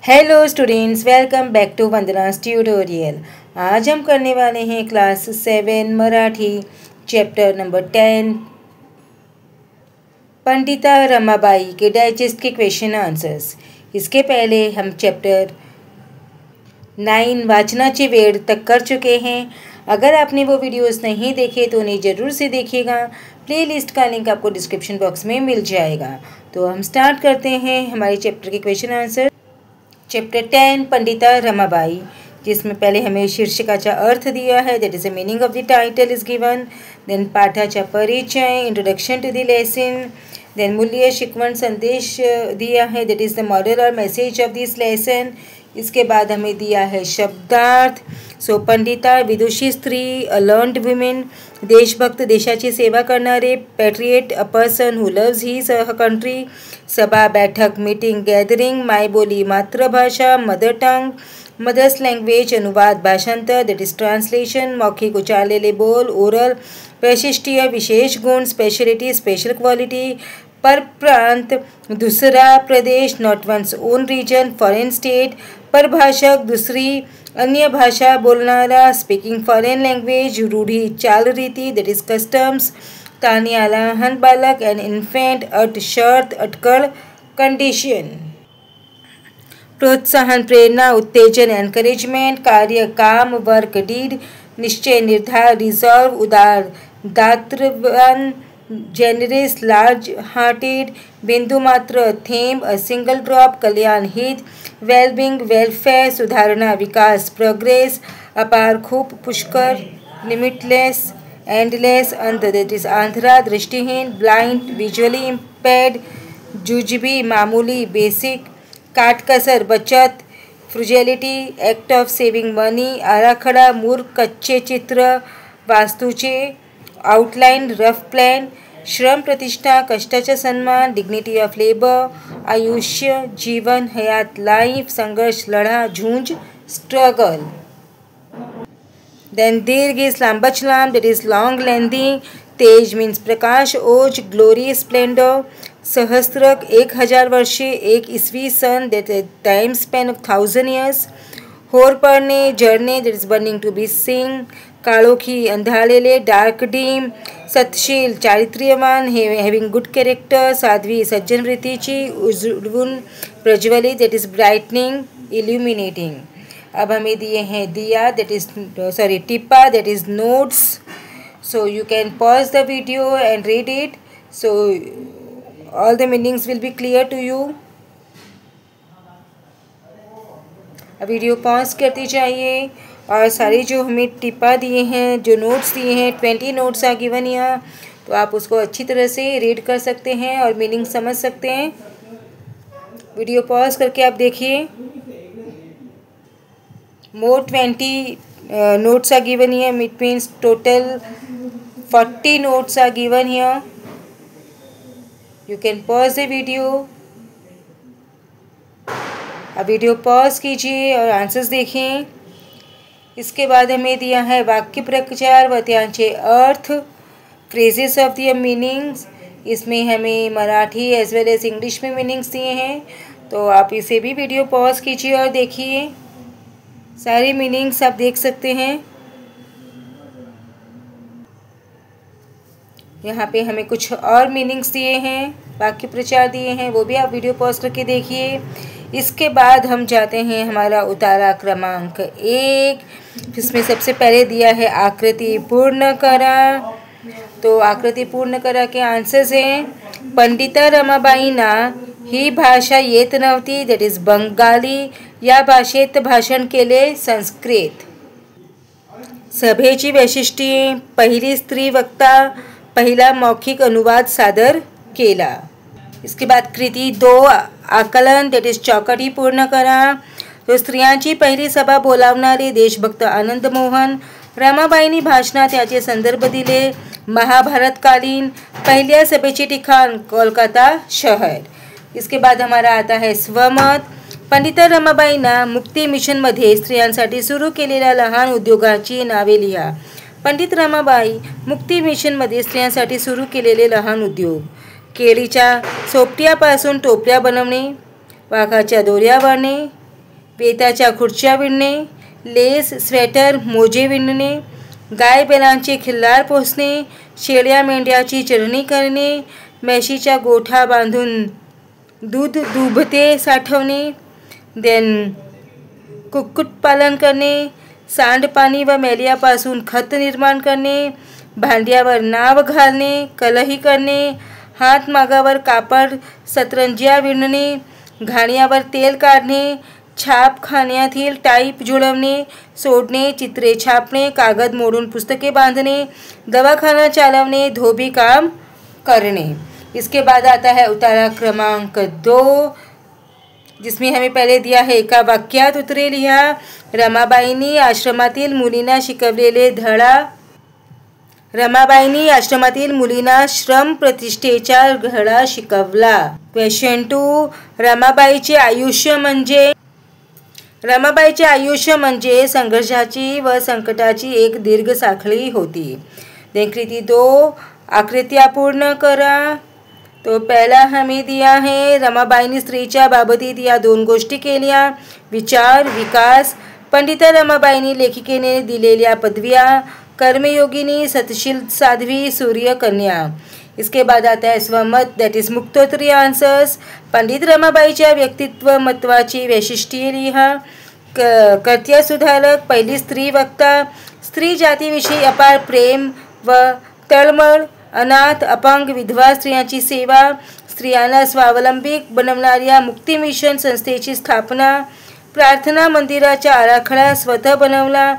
Hello students, welcome back to Vandana's tutorial. आज हम करने वाले हैं class 7 Marathi chapter number 10 Pandita Ramabai के डाइजेस्ट के क्वेश्चन आंसर्स। इसके पहले हम चैप्टर 9 वाचनाचे वेळ तक कर चुके हैं। अगर आपने वो वीडियोस नहीं देखे तो उन्हें ज़रूर से देखिएगा। प्लेलिस्ट का लिंक आपको डिस्क्रिप्शन बॉक्स में मिल जाएगा। तो हम स्टार्ट करते हैं हमारे चैप्टर के question answer. Chapter 10 Pandita Ramabai, जिसमें पहले हमें शीर्षकाचा अर्थ दिया है, that is the meaning of the title is given. Then पाठाचा परिचय, introduction to the lesson. Then मूल्य शिकवण संदेश दिया है, दैट इज द मॉरल और मैसेज ऑफ दिस लेसन। इसके बाद हमें दिया है शब्दार्थ। सो पंडिता विदुषी स्त्री, अ लर्न्ड वुमेन, देशभक्त देशाची सेवा करणारे, patriot a person who loves his her country, सभा बैठक मीटिंग गॅदरिंग, मायबोली मातृभाषा मदर टंग, मदर्स लँग्वेज अनुवाद भाषांतर, दैट इज ट्रांसलेशन, मौखिक उच्चारलेले बोल ओरल, वैशिष्ट्य विशेष गुण, स्पेशलिटी स्पेशल क्वालिटी, परप्रांत दूसरा प्रदेश, not one's own region, foreign state, परभाषक दूसरी अन्य भाषा बोलणारा, स्पीकिंग फॉरेन लँग्वेज, रूढी चालरीती, दैट इज कस्टम्स, तान्या लहान बालक, एन इन्फेंट, अट शर्त अटकळ, कंडिशन, प्रोत्साहन प्रेरणा उत्तेजन एनकरेजमेंट, कार्य काम वर्क डीड, निश्चय निर्धार रिझॉल्व, उदार दातृवान, जेनरस लार्ज हार्टेड, बिंदुमात्र थेंब, अ सिंगल ड्रॉप, कल्याण हित, वेलबिंग वेलफेअर, सुधारणा विकास प्रोग्रेस, अपार खूप पुष्कर, लिमिटलेस एंडलेस, अंत दैट इज आंध्रा दृष्टिहीन, ब्लाइंड विजुअली इम्पेयर्ड, जुजबी मामूली बेसिक, काटकसर बचत, फ्रुजॅलिटी ॲक्ट ऑफ सेविंग मनी, आराखडा मूर्ख कच्चे चित्र वास्तूचे, आउटलाइन रफ प्लॅन, श्रम प्रतिष्ठा कष्टाचा सन्मान, डिग्निटी ऑफ लेबर, आयुष्य जीवन हयात लाईफ, संघर्ष लढा झुंज स्ट्रगल. देन दीर्घ इज लांबच लांब, दैट इज लॉन्ग लेंदी, तेज मीन्स प्रकाश ओज, ग्लोरी स्प्लेंडर, सहस्त्रक 1000 वर्षे, एक इसवी सन, that is time span of 1000 years, होर पडणे जळणे, that is burning to be sing, काळोखी अंधारलेले डार्क डीम, सतशील चारित्र्यवान हॅविंग गुड कॅरेक्टर, साध्वी सज्जन वृत्तीची, उजळून प्रज्वलित, दैट इज ब्राइटनिंग इल्यूमिनेटिंग. अब हमें दिए हैं दिया, दैट इज टिप्पा, that is notes. So you can pause the video and read it, so all the meanings will be clear to you. Video pause करती जाइए और सारी जो हमें टिप्पा दिए हैं, जो नोट्स दिए हैं, 20 नोट्स आ गिवन यहाँ, तो आप उसको अच्छी तरह से रीड कर सकते हैं और मीनिंग समझ सकते हैं. वीडियो पॉज करके आप देखिए. मोर 20 notes are given here. It means total 40 notes are given here. You can pause the video. अब वीडियो पॉज कीजिए और आंसर्स देखें. इसके बाद हमें दिया है वाक्य प्रचार व त्यांचे अर्थ, फ्रेजेस ऑफ द मीनिंग्स. इसमें हमें Marathi as well as English में मीनिंग्स दिए हैं, तो आप इसे भी वीडियो पॉज कीजिए और देखिए. सारी मीनिंग्स आप देख सकते हैं. यहाँ पे हमें कुछ और मीनिंग्स दिए हैं, वाक्य प्रचार दिए हैं, वो भी आप वीडियो पॉज करके देखिए. इसके बाद हम जाते हैं हमारा उतारा क्रमांक 1. जिसमें सबसे पहले दिया है आकृति पूर्ण करा. तो आकृति पूर्ण करा के आंसर्स हैं. पंडिता रमाबाईंना ही भाषा येत नव्हती, दॅट इज बंगाली. या भाषेत भाषण केले संस्कृत. सभेची वैशिष्ट्ये, पहिली स्त्री वक्ता पहिला मौखिक अनुवाद सादर केला. इसके बाद कृती 2 आकलन, दॅट इज चौकटी पूर्ण करा. तो स्त्रियांची पहिली सभा बोलावणारे देशभक्त आनंद मोहन. रमाबाईंनी भाषणात याचे संदर्भ दिले. महाभारतकालीन पहिल्या सभेचे ठिकाण कोलकाता शहर. इसके बाद हमारा आता है स्वमत. पंडिता रमाबाईंना मुक्ती मिशनमध्ये स्त्रियांसाठी सुरू केलेल्या लहान उद्योगाची नावे लिहा. पंडित रमाबाई मुक्ती मिशनमध्ये स्त्रियांसाठी सुरू केलेले लहान उद्योग, केळीच्या सोपट्यापासून टोपल्या बनवणे, वाघाच्या दोऱ्या बांधणे, वेताच्या खुर्च्या विणणे, लेस, स्वेटर, मोजे विणणे, गाय बैलांचे खिल्लार पोसणे, शेळ्या मेंढ्याची चरणी करणे, म्हशीच्या गोठा बांधून दूध दुभते साठवणे, देन कुक्कुटपालन करणे, सांडपाणी व मेल्यापासून खत निर्माण करणे, भांड्यावर नाव घालणे, कलही करणे, हातमागावर कापड सतरंज्या विणणे, घाण्यावर तेल काढणे, छापखान्यातील टाईप जुळवणे, सोडणे, चित्रे छापणे, कागद मोडून पुस्तके बांधणे, दवाखाना चालवणे, धोबी काम करणे। इसके बाद आता है उतारा क्रमांक 2, जिसमें हमें पहले दिया है एका वाक्यात उत्तरे लिहा। रमाबाईंनी आश्रमातील मुलींना शिकवलेले धडा। रमाबाईंनी आश्रमातील मुलींना श्रम प्रतिष्ठेचा धडा शिकवला। क्वेश्चन 2, रमाबाईचे आयुष्य म्हणजे? रमाबाईचे आयुष्य म्हणजे संघर्षाची व संकटाची एक दीर्घ साखळी होती। कृती 2, आकृत्या पूर्ण करा। तो पहला हमें दिया है रमाबाईंनी स्त्रीच्या बाबतीत या 2 गोष्टी केल्या, विचार विकास। पंडित रमाबाईंनी लेखिकेने दिलेल्या पदव्या, कर्मयोगिनी, सतशील साध्वी, सूर्यकन्या। इसके बाद आता है स्वमत, दैट इज मुक्तोत्तरीय आंसर्स। पंडित रमाबाईच्या व्यक्तित्व महत्वाची वैशिष्ट्ये लिहा। कर्त्य सुधारक, पहिली स्त्री वक्ता, स्त्री जातीविषयी अपार प्रेम व तळमळ, अनाथ अपंग विधवा स्त्रियांची सेवा, स्त्रियांना स्वावलंबी बनवणाऱ्या मुक्ती मिशन संस्थेची स्थापना, प्रार्थना मंदिराचा आराखडा स्वतः बनवला,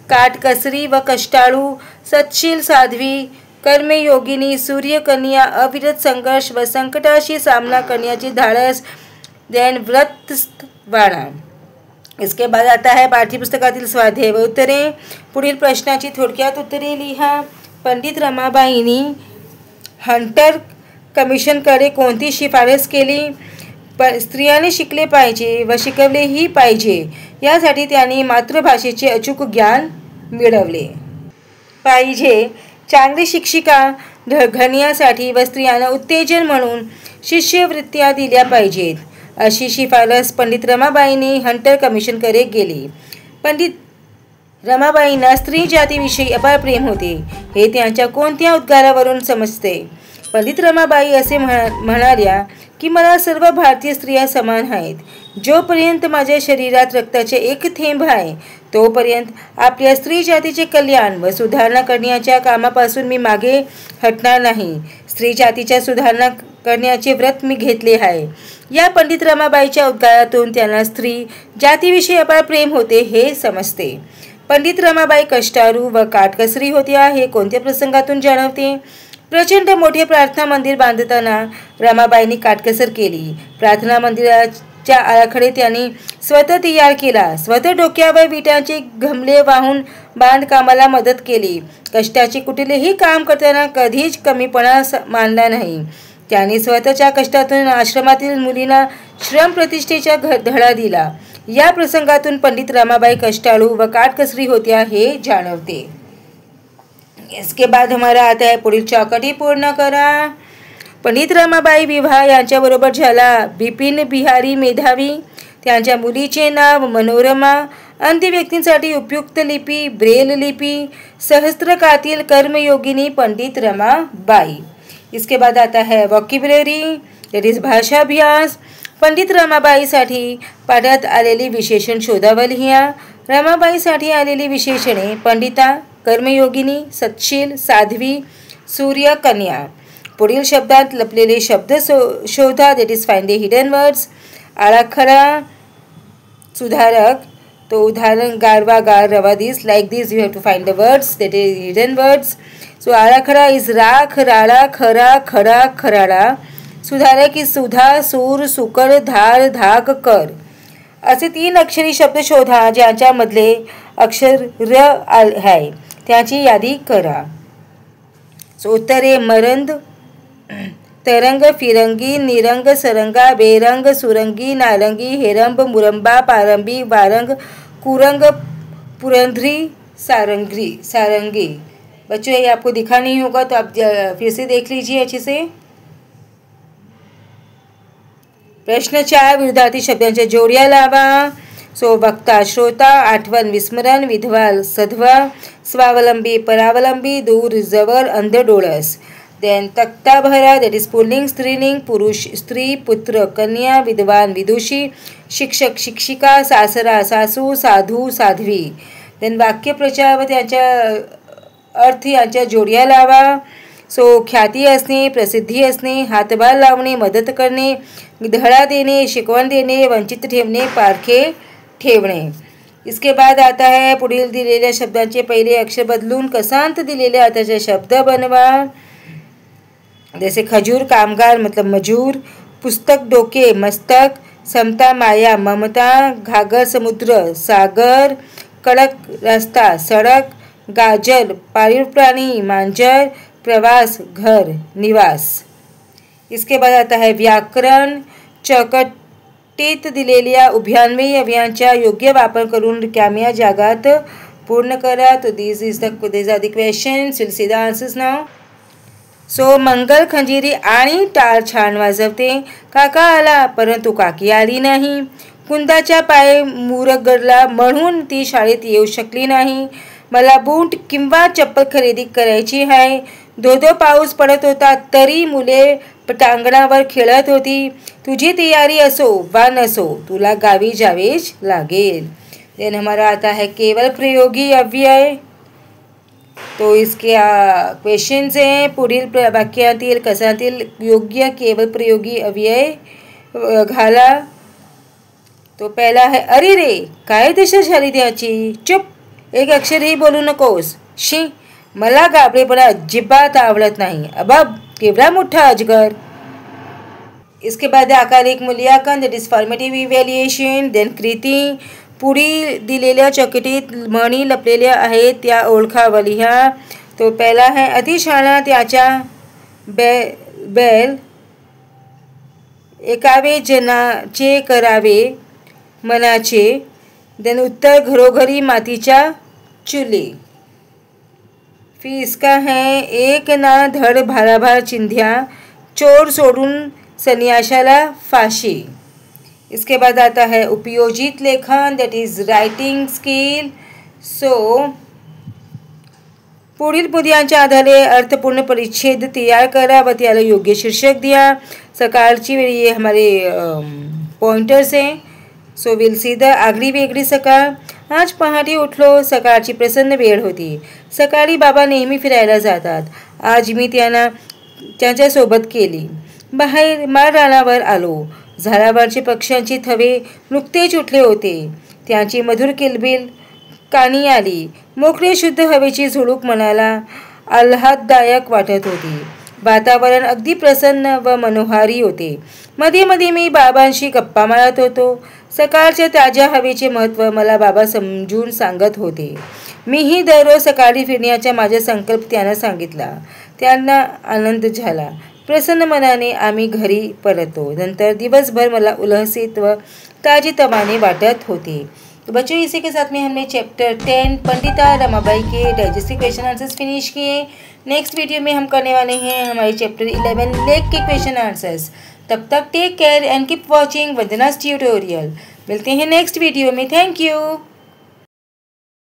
काटकसरी व कष्टाळू, सतशील साध्वी, कर्मयोगिनी, सूर्यकन्या, अविरत संघर्ष व संकटाशी सामना करण्याची धाडस, देन व्रतवाणा। इसके बाद आता है पाठ्यपुस्तकातील स्वाध्याय व उत्तरे। पुढील प्रश्नाची थोडक्यात उत्तरे लिहा। पंडित रमाबाईंनी हंटर कमिशनकडे कोणती शिफारस केली? स्त्रियांनी शिकले पाहिजे व शिकवलेही पाहिजे, यासाठी त्यांनी मातृभाषेचे अचूक ज्ञान मिळवले पाहिजे। चांगली शिक्षिका घडण्यासाठी व स्त्रियांना उत्तेजन म्हणून शिष्यवृत्त्या दिल्या पाहिजेत, अशी शिफारस पंडित रमाबाईंनी हंटर कमिशनकडे केली। पंडित रमाबाईंना स्त्री जातीविषयी अपार प्रेम होते, हे त्यांच्या कोणत्या उद्गारावरून समजते? पंडित रमाबाई असे म्हणाल्या की मला सर्व भारतीय स्त्रिया समान आहेत। जोपर्यंत माझ्या शरीरात रक्ताचे एक थेंब आहे तोपर्यंत आपल्या स्त्री जातीचे कल्याण व सुधारणा करण्याच्या कामापासून मी मागे हटणार नाही। स्त्री जातीच्या सुधारणा करण्याचे व्रत मी घेतले आहे। या पंडित रमाबाईच्या उद्गारातून त्यांना स्त्री जातीविषयी अपार प्रेम होते हे समजते। पंडित रमाबाई कष्टाळू व काटकसरी होत्या हे कोणत्या प्रसंगातून जाणवते? प्रचंड मोठे प्रार्थना मंदिर बांधताना रमाबाईंनी काटकसर केली। प्रार्थना मंदिराच्या आराखडे त्यांनी स्वतः तयार केला, स्वतः डोक्यावर विटांचे गमले वाहून बांधकामाला मदत केली। कष्टाचे कुठलेही काम करताना कधीच कमीपणा मानला नाही। त्यांनी स्वतःच्या कष्टातून आश्रमातील मुलींना श्रम प्रतिष्ठेचा धडा दिला। या प्रसंगातून पंडित रमाबाई कष्टाळू व काटकसरी होत्या हे जाणवते। इसके बाद हमारा आता है पुढील चौकटी पूर्ण करा। पंडित रमाबाई विवाह यांच्याबरोबर झाला। बिपिन बिहारी मेधावी, त्यांच्या मुलीचे नाव मनोरमा, अंध व्यक्तींसाठी उपयुक्त लिपी ब्रेल लिपी, सहस्त्रकातील कर्मयोगिनी पंडित रमाबाई। इसके बाद आता है वोकॅब्युलरी, दैट इज भाषाभ्यास। पंडित रमाबाईसाठी पाठात आलेली विशेषण शोधावं लिहा। रमाबाईसाठी आलेली विशेषणे पंडिता, कर्मयोगिनी, सतशील, साध्वी, सूर्यकन्या। पुढील शब्दात लपलेले शब्द शोधा, that is find the hidden words. आराखडा सुधारक, तो उदाहरण गारवा गार रवा this, like this you have to find the words, that is hidden words. So आराखडा इज राख, राळा, खरा, खडा, खराडा। सुधारक इज सुधा, सूर, सुकर, धार, धाक, कर। असे 3 अक्षरी शब्द शोधा ज्यांच्यामधले अक्षर र आहे, त्याची यादी करा। सो उत्तरे मरंद, तरंग, फिरंगी, निरंग, सरंगा, बेरंग, सुरंगी, नारंगी, हेरंब, मुरंबा, पारंबी, वारंग, कुरंग, पुरंधरी, सारंगी। बच्चों ये आपको दिखा नहीं होगा तो आप फिर से देख लीजिए अच्छे से। प्रश्न 4, विरुद्धार्थी शब्दांच्या जोड्या लावा। सो वक्ता श्रोता, आठवण विस्मरण, विधवा सधवा, स्वावलंबी परावलंबी, दूर जवळ अंध डोळस. देन तक्ता भरा, दॅट इज पुल्लिंग स्त्रीलिंग, पुरुष स्त्री, पुत्र कन्या, विद्वान विदुषी, शिक्षक शिक्षिका, सासरा सासू, साधू साध्वी. देन वाक्यप्रचार व त्याच्या अर्थ यांच्या जोड्या लावा. सो ख्याती असणे, प्रसिद्धी असणे, हातभार लावणे, मदत करणे, धडा देणे, शिकवण देणे, वंचित ठेवणे, पारखे ठेवणे. इसके बाद आता है पुढील दिलेल्या शब्दांचे पहिले अक्षर बदलून कसांत दिलेले अर्थाचे शब्द बनवा. जैसे खजूर कामगार मतलब मजूर, पुस्तक डोके मस्तक, समता माया ममता, घागर समुद्र सागर, कडक रास्ता सड़क, गाजर पाळीव प्राणी मांजर, प्रवास घर निवास. इसके बाद आता है व्याकरण. चौकटीत दिलेल्या उभयान्वयी अवयवांचा योग्य वापर करून रिकाम्या जागात पूर्ण करा. तो these are the questions. We'll see the answers now. सो मंगल खंजिरी आणि टाळ छान वाजवते. काका आला परंतु काकी आली नाही. कुंदाच्या पाय मुरगळला म्हणून ती शाळेत येऊ शकली नाही. मला बूट किंवा चप्पल खरेदी करायची आहे. धो पाऊस पडत होता तरी मुले पटांगणावर खेळत होती. तुझी तयारी असो वा नसो तुला गावी जावेच लागेल. देन हमारा आता है केवल प्रयोगी अव्यय. तो इसके क्वेश्चन्स हैं. पुढील वाक्यातील कसातील योग्य केवल प्रयोगी अव्यय घाला. तो पहला है अरे रे काय दशा झाली त्याची. चुप, एक अक्षरही बोलू नकोस. शी, मला गाबडेपणा अजिबात आवडत नाही. अबाब, केवढा मोठा अजगर. इसके बाद आकार एक मूल्यांकन, that is formative evaluation. Then कृती. पुढील दिलेल्या चौकटीत म्हणी लपलेल्या आहेत त्या ओळखा व लिहा. तो पहिला है अतिशाळा त्याच्या बैल एकावे जनाचे करावे मनाचे. देन उत्तर घरोघरी मातीच्या चुली. फिर इसका है एक ना धड भाराभार चिंध्या, चोर सोडून संन्याशाला फाशी. इसके बाद आता है उपयोजित लेखन, दैट इज राइटिंग स्किल. सो पुढील मुद्द्यांच्या आधारे अर्थपूर्ण परिच्छेद तैयार करा व त्याला योग्य शीर्षक दिया. सकाळची वेळ ये हमारे पॉइंटर्स हैं. सो विल सी द आगळी वेगळी सकाळ. आज पहाटे उठलो. सकाळची प्रसन्न वेळ होती. सकाळी बाबा नेहमी फिरायला जातात. आज मी त्यांना त्यांच्यासोबत केली. बाहेर माळरानावर आलो. झाडावरचे पक्ष्यांची थवे नुकतेच उठले होते. त्यांची मधुर किलबिल कानी आली. मोकळे शुद्ध हवेची झुळूक मनाला आल्हाददायक वाटत होती. वातावरण अगदी प्रसन्न व मनोहारी होते. मध्ये मध्ये मी बाबांशी गप्पा मारत होतो. सकाळच्या ताज्या हवेचे महत्त्व मला बाबा समजून सांगत होते. मीही दररोज सकाळी फिरण्याचा माझा संकल्प त्यांना सांगितला. त्यांना आनंद झाला. प्रसन्न मनाने आम्ही घरी परतलो. नंतर दिवसभर मला उल्हसित व ताजेतवाने वाटत होते. तो बच्चों, इसी के साथ में हमने चैप्टर 10 पंडिता रमाबाई के डाइजेस्टिव क्वेश्चन आंसर्स फिनिश किए. नेक्स्ट वीडियो में हम करने वाले हैं हमारे चैप्टर 11 लेख के क्वेश्चन आंसर्स. तब तक take care and keep watching Vandana's tutorial. मिलते हैं नेक्स्ट वीडियो में. Thank you.